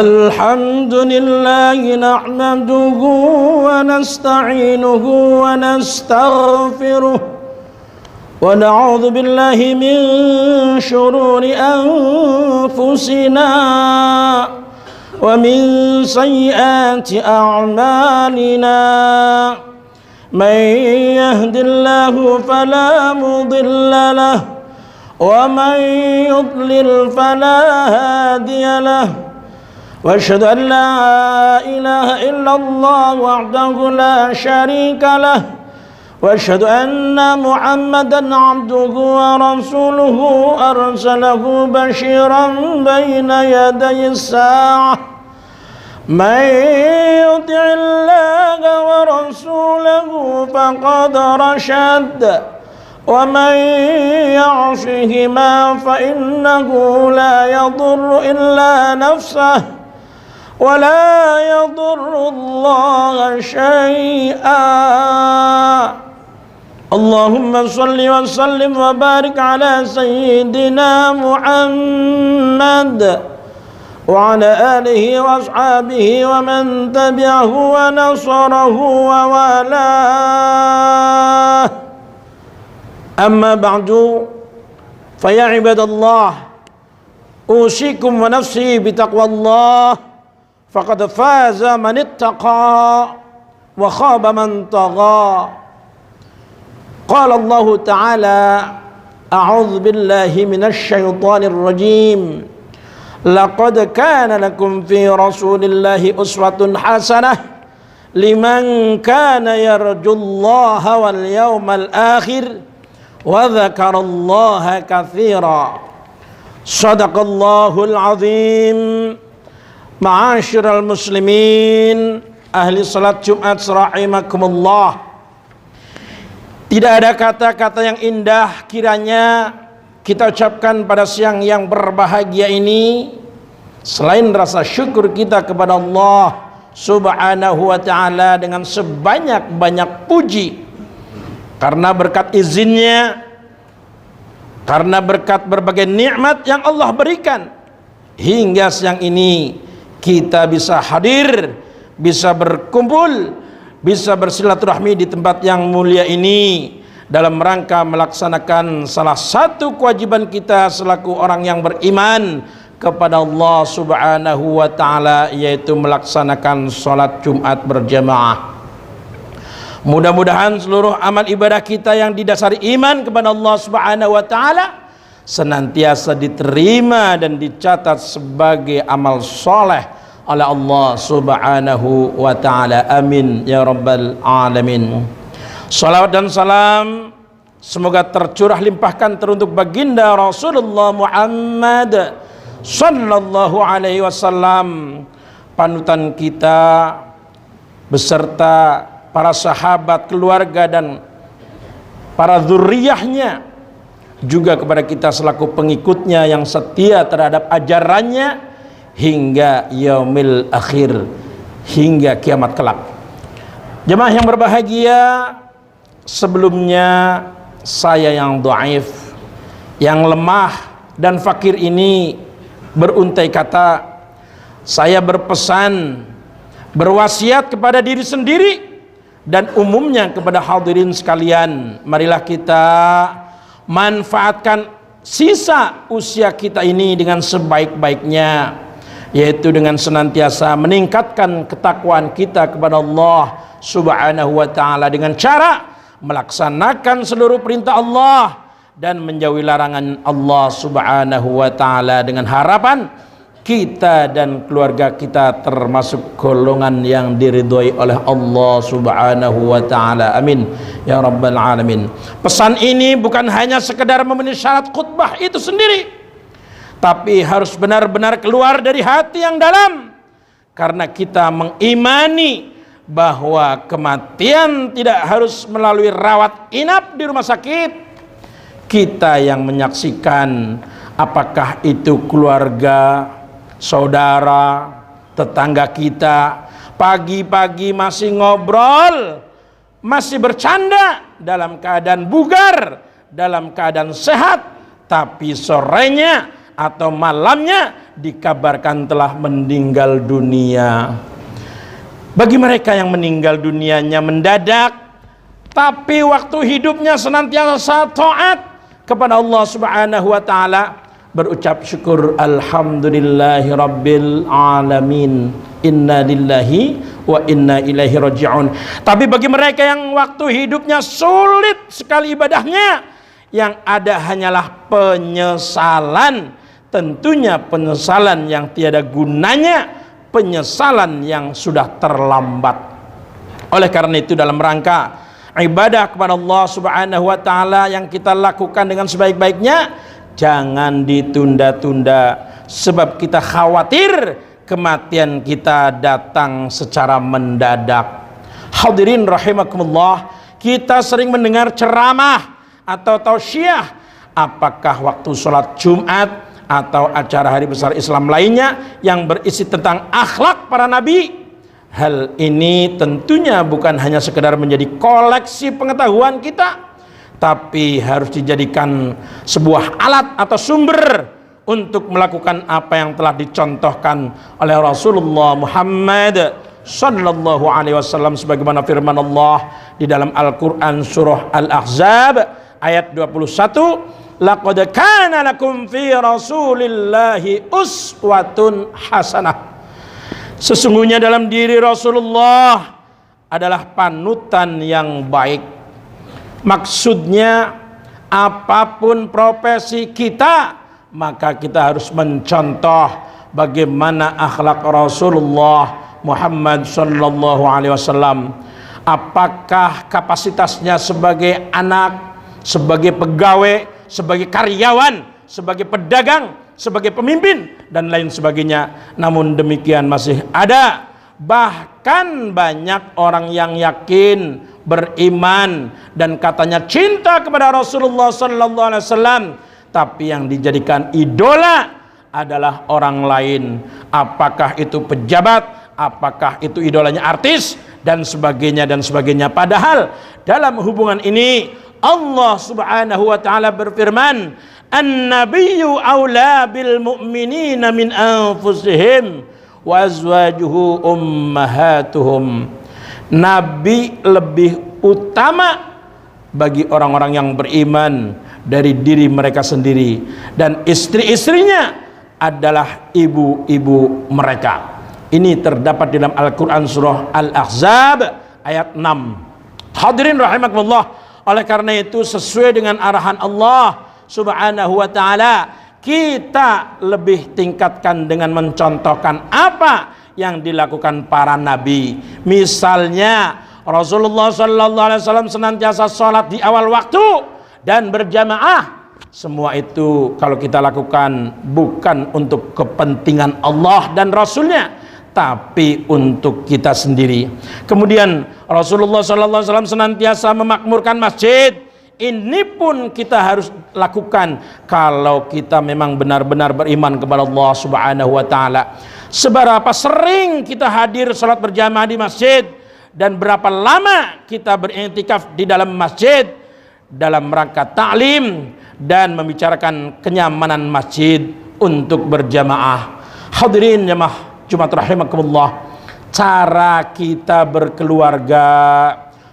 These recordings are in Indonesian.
الحمد لله نحمده ونستعينه ونستغفره ونعوذ بالله من شرور أنفسنا ومن سيئات أعمالنا من يهد الله فلا مضل له ومن يضلل فلا هادي له وأشهد أن لا إله إلا الله وحده لا شريك له وأشهد أن محمدا عبده ورسوله أرسله بشيرا بين يدي الساعة من يطع الله ورسوله فقد رشد ومن يعصهما فإنه لا يضر إلا نفسه ولا يضر الله شيئا اللهم صل وسلم وبارك على سيدنا محمد وعلى آله وأصحابه ومن تبعه ونصره ووالاه أما بعد فيا عباد الله أوصيكم ونفسي بتقوى الله فقد فاز من اتقى وخاب من طغى قال الله تعالى أعوذ بالله من الشيطان الرجيم لقد كان لكم في رسول الله أسوة حسنة لمن كان يرجو الله واليوم الآخر وذكر الله كثيرا صدق الله العظيم. Ma'asyiral muslimin ahli salat Jumat rahimakumullah. Tidak ada kata-kata yang indah kiranya kita ucapkan pada siang yang berbahagia ini selain rasa syukur kita kepada Allah Subhanahu wa ta'ala dengan sebanyak-banyak puji karena berkat izinnya, karena berkat berbagai nikmat yang Allah berikan hingga siang ini kita bisa hadir, bisa berkumpul, bisa bersilaturahmi di tempat yang mulia ini dalam rangka melaksanakan salah satu kewajiban kita selaku orang yang beriman kepada Allah Subhanahu wa ta'ala, yaitu melaksanakan sholat Jumat berjamaah. Mudah-mudahan seluruh amal ibadah kita yang didasari iman kepada Allah Subhanahu wa ta'ala senantiasa diterima dan dicatat sebagai amal soleh oleh Allah Subhanahu wa ta'ala. Amin ya rabbal alamin. Salawat dan salam semoga tercurah limpahkan teruntuk baginda Rasulullah Muhammad sallallahu alaihi wasallam, panutan kita beserta para sahabat, keluarga dan para zuriyahnya, juga kepada kita selaku pengikutnya yang setia terhadap ajarannya hingga yaumil akhir, hingga kiamat kelak. Jemaah yang berbahagia, sebelumnya saya yang dhaif, yang lemah dan fakir ini beruntai kata, saya berpesan, berwasiat kepada diri sendiri dan umumnya kepada hadirin sekalian, marilah kita manfaatkan sisa usia kita ini dengan sebaik-baiknya, yaitu dengan senantiasa meningkatkan ketakwaan kita kepada Allah Subhanahu wa ta'ala dengan cara melaksanakan seluruh perintah Allah dan menjauhi larangan Allah Subhanahu wa ta'ala, dengan harapan kita dan keluarga kita termasuk golongan yang diridhoi oleh Allah Subhanahu wa ta'ala. Amin ya rabbal alamin. Pesan ini bukan hanya sekedar memenuhi syarat khutbah itu sendiri, tapi harus benar-benar keluar dari hati yang dalam, karena kita mengimani bahwa kematian tidak harus melalui rawat inap di rumah sakit. Kita yang menyaksikan, apakah itu keluarga, saudara, tetangga kita, pagi-pagi masih ngobrol, masih bercanda dalam keadaan bugar, dalam keadaan sehat, tapi sorenya atau malamnya dikabarkan telah meninggal dunia. Bagi mereka yang meninggal dunianya mendadak, tapi waktu hidupnya senantiasa taat kepada Allah Subhanahu wa taala, berucap syukur, alhamdulillahi rabbil alamin, inna lillahi wa inna ilaihi raji'un. Tapi bagi mereka yang waktu hidupnya sulit sekali ibadahnya, yang ada hanyalah penyesalan, tentunya penyesalan yang tiada gunanya, penyesalan yang sudah terlambat. Oleh karena itu, dalam rangka ibadah kepada Allah Subhanahu wa taala yang kita lakukan dengan sebaik-baiknya, jangan ditunda-tunda, sebab kita khawatir kematian kita datang secara mendadak. Hadirin rahimakumullah, kita sering mendengar ceramah atau tausiah, apakah waktu sholat Jumat atau acara hari besar Islam lainnya yang berisi tentang akhlak para nabi. Hal ini tentunya bukan hanya sekedar menjadi koleksi pengetahuan kita, tapi harus dijadikan sebuah alat atau sumber untuk melakukan apa yang telah dicontohkan oleh Rasulullah Muhammad sallallahu alaihi wasallam, sebagaimana firman Allah di dalam Al-Qur'an surah Al-Ahzab ayat 21, laqad kana lakum fi rasulillahi uswatun hasanah. Sesungguhnya dalam diri Rasulullah adalah panutan yang baik. Maksudnya, apapun profesi kita, maka kita harus mencontoh bagaimana akhlak Rasulullah Muhammad sallallahu alaihi wasallam. Apakah kapasitasnya sebagai anak, sebagai pegawai, sebagai karyawan, sebagai pedagang, sebagai pemimpin, dan lain sebagainya. Namun demikian masih ada, bahkan banyak orang yang yakin, beriman, dan katanya cinta kepada Rasulullah sallallahu alaihi wasallam, tapi yang dijadikan idola adalah orang lain. Apakah itu pejabat, apakah itu idolanya artis, dan sebagainya dan sebagainya. Padahal dalam hubungan ini Allah Subhanahu wa taala berfirman, an-nabiyyu aula bil mu'minina min anfusihim wa azwajuhu ummahatuhum. Nabi lebih utama bagi orang-orang yang beriman dari diri mereka sendiri, dan istri-istrinya adalah ibu-ibu mereka. Ini terdapat di dalam Al-Quran surah Al-Ahzab ayat 6. Hadirin rahimakumullah, oleh karena itu sesuai dengan arahan Allah Subhanahu wa ta'ala, kita lebih tingkatkan dengan mencontohkan apa yang dilakukan para nabi. Misalnya Rasulullah sallallahu alaihi wasallam senantiasa sholat di awal waktu dan berjamaah. Semua itu kalau kita lakukan bukan untuk kepentingan Allah dan Rasulnya, tapi untuk kita sendiri. Kemudian Rasulullah sallallahu alaihi wasallam senantiasa memakmurkan masjid. Ini pun kita harus lakukan kalau kita memang benar-benar beriman kepada Allah Subhanahu wa taala. Seberapa sering kita hadir salat berjamaah di masjid, dan berapa lama kita beriktikaf di dalam masjid dalam rangka ta'lim dan membicarakan kenyamanan masjid untuk berjamaah. Hadirin jamaah Jumat rahimakumullah, cara kita berkeluarga,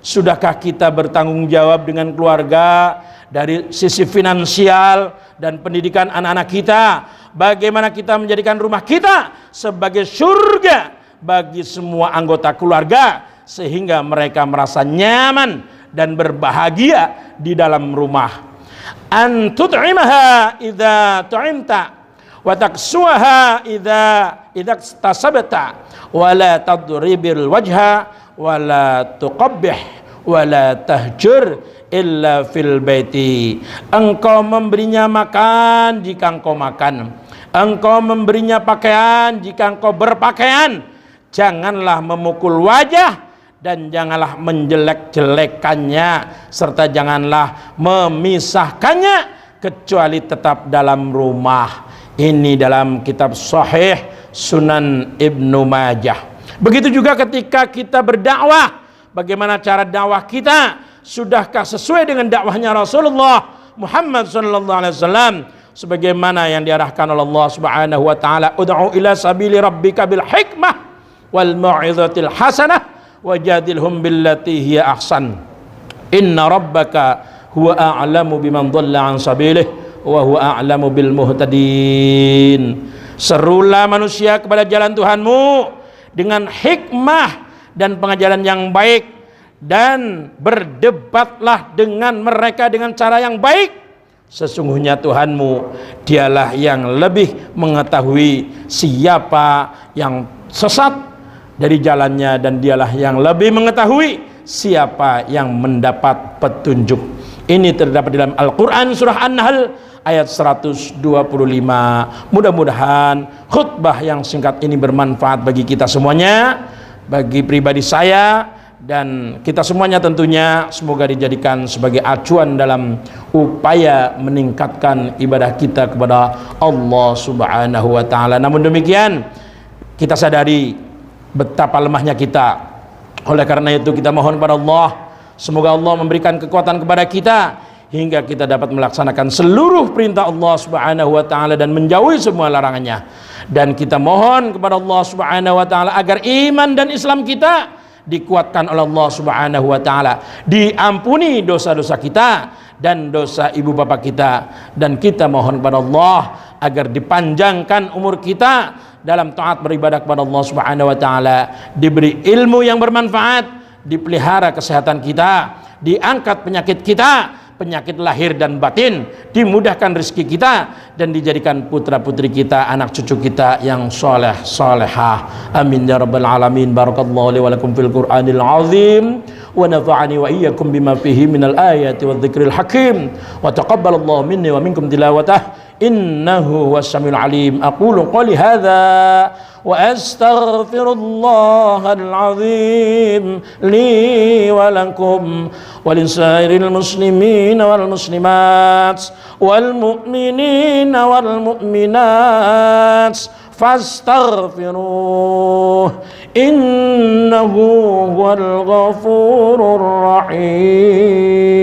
sudahkah kita bertanggung jawab dengan keluarga dari sisi finansial dan pendidikan anak-anak kita? Bagaimana kita menjadikan rumah kita sebagai surga bagi semua anggota keluarga, sehingga mereka merasa nyaman dan berbahagia di dalam rumah. An tut'imaha idza tu'imta wa taksuha idza tasabta wa la tadribil wajha wa la tuqabbih wa la tahjur illa fil baiti. Engkau memberinya makan jika engkau makan, engkau memberinya pakaian jika engkau berpakaian. Janganlah memukul wajah dan janganlah menjelek-jelekannya, serta janganlah memisahkannya kecuali tetap dalam rumah. Ini dalam kitab Sahih Sunan Ibnu Majah. Begitu juga ketika kita berdakwah, bagaimana cara dakwah kita? Sudahkah sesuai dengan dakwahnya Rasulullah Muhammad sallallahu alaihi wasallam? sebagaimana yang diarahkan oleh Allah Subhanahu wa taala, ud'u ila sabili rabbika bil hikmah wal mau'izatil hasanah wajadilhum billati hiya ahsan inna rabbaka huwa a'lamu biman dhalla an sabilih wa huwa a'lamu bil muhtadin. Serulah manusia kepada jalan Tuhanmu dengan hikmah dan pengajaran yang baik, dan berdebatlah dengan mereka dengan cara yang baik. Sesungguhnya Tuhanmu dialah yang lebih mengetahui siapa yang sesat dari jalannya, dan dialah yang lebih mengetahui siapa yang mendapat petunjuk. Ini terdapat dalam Al-Quran surah An-Nahl ayat 125. Mudah-mudahan khutbah yang singkat ini bermanfaat bagi kita semuanya, bagi pribadi saya dan kita semuanya tentunya. Semoga dijadikan sebagai acuan dalam upaya meningkatkan ibadah kita kepada Allah Subhanahu wa taala. Namun demikian, kita sadari betapa lemahnya kita. Oleh karena itu kita mohon kepada Allah, semoga Allah memberikan kekuatan kepada kita hingga kita dapat melaksanakan seluruh perintah Allah Subhanahu wa taala dan menjauhi semua larangannya. Dan kita mohon kepada Allah Subhanahu wa taala agar iman dan Islam kita dikuatkan oleh Allah Subhanahu wa taala, diampuni dosa-dosa kita dan dosa ibu bapak kita, dan kita mohon kepada Allah agar dipanjangkan umur kita dalam taat beribadah kepada Allah Subhanahu wa taala, diberi ilmu yang bermanfaat, dipelihara kesehatan kita, diangkat penyakit kita, penyakit lahir dan batin, dimudahkan rezeki kita, dan dijadikan putra putri kita, anak cucu kita yang soleh solehah. Amin ya rabbal alamin. Barakallahu li wa lakum fil Qur'anil azim wa nafa'ani wa iyyakum bima fihi minal ayati wadh-dhikril hakim wa taqabbalallahu minni wa minkum tilawatah innahu was-samiul alim. Aqulu qouli hadza wa astaghfirullahal azim li wa lakum wa lisairil muslimin wal muslimat wal mu'minin wal mu'minat fastaghfiruh innahu huwal ghafurur rahim.